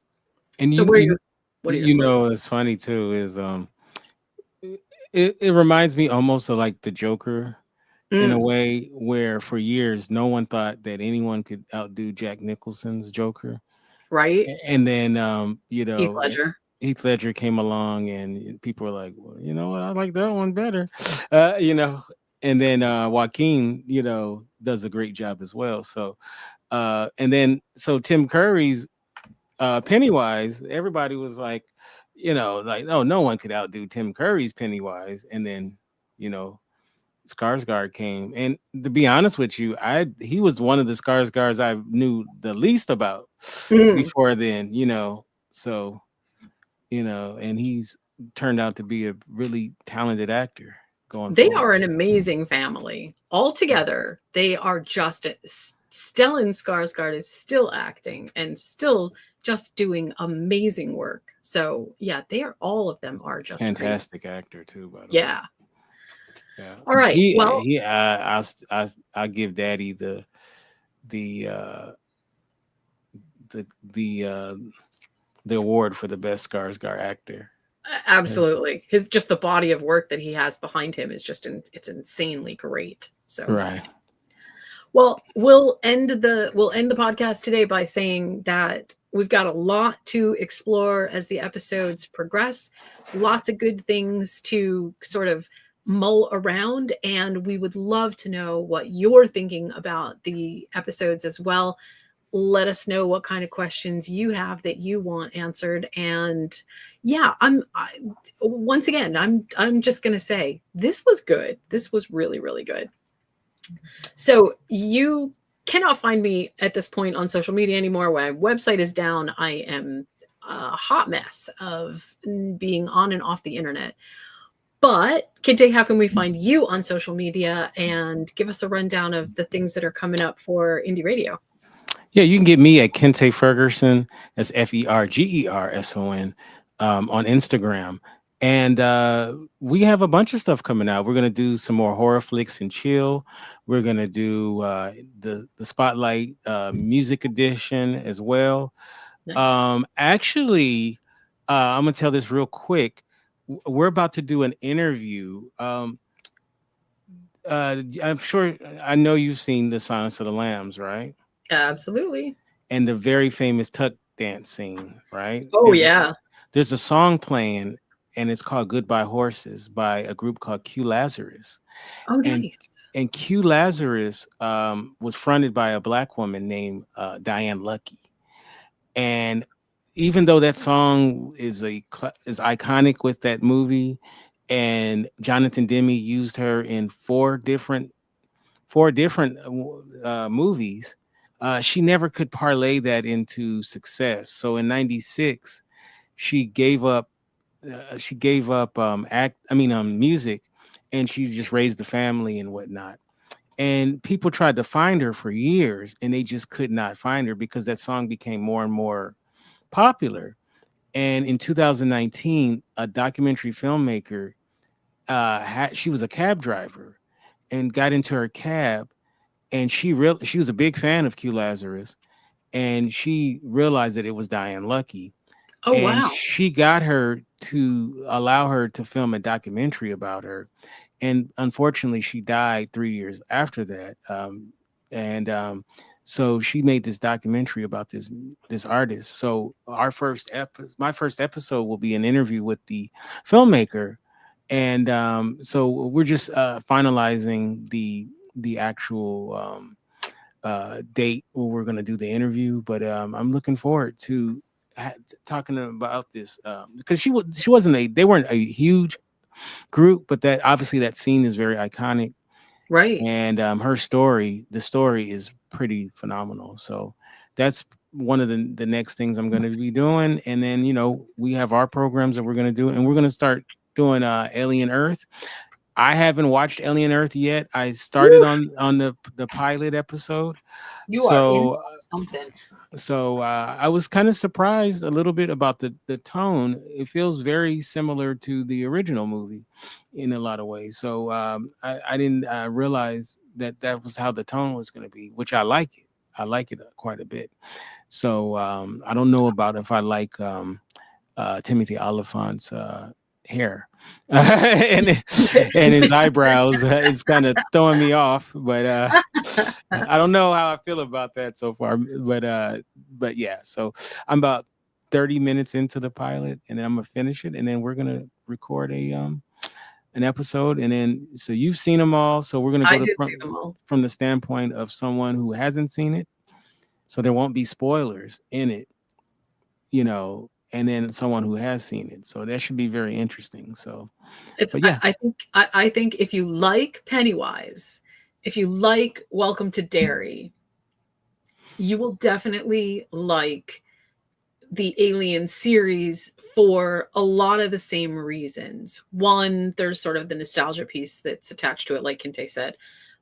And so it's funny too, is it reminds me almost of like the Joker. In a way where for years no one thought that anyone could outdo Jack Nicholson's Joker, right? And then Heath Ledger came along, and people were like, well, you know what, I like that one better, and then Joaquin does a great job as well. So and then Tim Curry's Pennywise, everybody was like, oh, no one could outdo Tim Curry's Pennywise. And then Skarsgård came, and to be honest with you, he was one of the Skarsgårds I knew the least about before then, so and he's turned out to be a really talented actor. They are an amazing family altogether. They are just Stellan Skarsgård is still acting and still just doing amazing work. So yeah, all of them are just fantastic actor too, by the way. Yeah. All right. I'll give Daddy the award for the best Skarsgård actor. Absolutely. Just the body of work that he has behind him is just it's insanely great. So right. Well, we'll end the podcast today by saying that we've got a lot to explore as the episodes progress. Lots of good things to sort of mull around, and we would love to know what you're thinking about the episodes as well. Let us know what kind of questions you have that you want answered. And yeah, once again, I'm just going to say this was good. This was really, really good. So you cannot find me at this point on social media anymore. My website is down. I am a hot mess of being on and off the internet. But Kinte, how can we find you on social media, and give us a rundown of the things that are coming up for Indie Radio? Yeah, you can get me at Kinte Ferguson. That's Fergerson on Instagram. And we have a bunch of stuff coming out. We're gonna do some more horror flicks and chill. We're gonna do the Spotlight Music Edition as well. Nice. Actually, I'm gonna tell this real quick. We're about to do an interview. I'm sure I know you've seen The Silence of the Lambs, right? Absolutely. And the very famous tuck dance scene, right? Oh yeah. There's a song playing, and it's called "Goodbye Horses" by a group called Q Lazarus, Oh and nice. Q Lazarus was fronted by a black woman named Diane Lucky, and even though that song is is iconic with that movie, and Jonathan Demme used her in four different movies, she never could parlay that into success. So in '96, she gave up. She gave up music, and she just raised the family and whatnot. And people tried to find her for years, and they just could not find her because that song became more and more popular. And in 2019, a documentary filmmaker, she was a cab driver, and got into her cab, and she was a big fan of Q Lazarus, and she realized that it was Diane Lucky, Oh and wow. she got her to allow her to film a documentary about her. And unfortunately, she died 3 years after that. And So she made this documentary about this artist. So my first episode will be an interview with the filmmaker, and so we're just finalizing the actual date where we're going to do the interview. But I'm looking forward to talking about this because they weren't a huge group, but that obviously that scene is very iconic, Right. and the story is pretty phenomenal. So that's one of the next things I'm going to be doing. And then we have our programs that we're going to do, and we're going to start doing Alien Earth. I haven't watched Alien Earth yet. I started Woo, on the pilot episode. you are in So something. I was kind of surprised a little bit about the tone. It feels very similar to the original movie in a lot of ways. So I didn't realize that was how the tone was going to be, which I like it. I like it quite a bit. So I don't know about if I like Timothy Oliphant's hair and his eyebrows. It's kind of throwing me off, but I don't know how I feel about that so far. But yeah, so I'm about 30 minutes into the pilot, and then I'm gonna finish it, and then we're gonna record an episode, and then so you've seen them all, so we're gonna I go did see them all. from the standpoint of someone who hasn't seen it, so there won't be spoilers in it, and then someone who has seen it. So that should be very interesting. So, It's but yeah, I think if you like Pennywise, if you like Welcome to Derry, you will definitely like the Alien series for a lot of the same reasons. One, there's sort of the nostalgia piece that's attached to it, like Kinte said.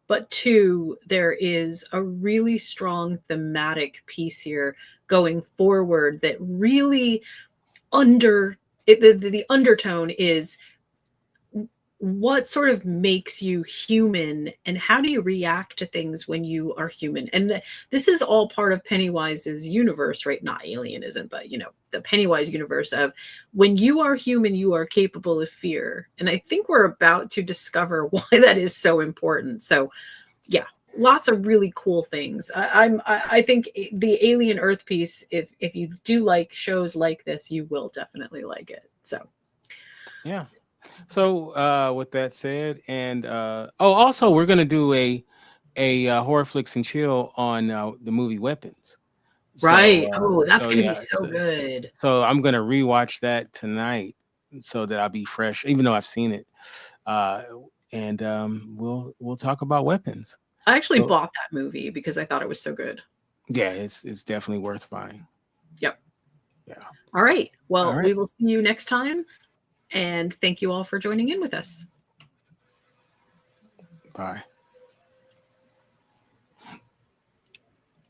But two, there is a really strong thematic piece here going forward that really the undertone is what sort of makes you human and how do you react to things when you are human. And this is all part of Pennywise's universe, right? Not Alien isn't, but the Pennywise universe of when you are human, you are capable of fear. And I think we're about to discover why that is so important. So yeah, lots of really cool things. I think the Alien Earth piece, if you do like shows like this, you will definitely like it. So yeah. So with that said, and also we're gonna do a horror flicks and chill on the movie Weapons. right. So Oh, that's gonna be yeah, so good. so I'm gonna rewatch that tonight so that I'll be fresh, even though I've seen it. And we'll talk about Weapons. I actually So bought that movie because I thought it was so good. yeah, it's definitely worth buying. Yep. Yeah. All right. All Well, right. we will see you next time. And thank you all for joining in with us. Bye.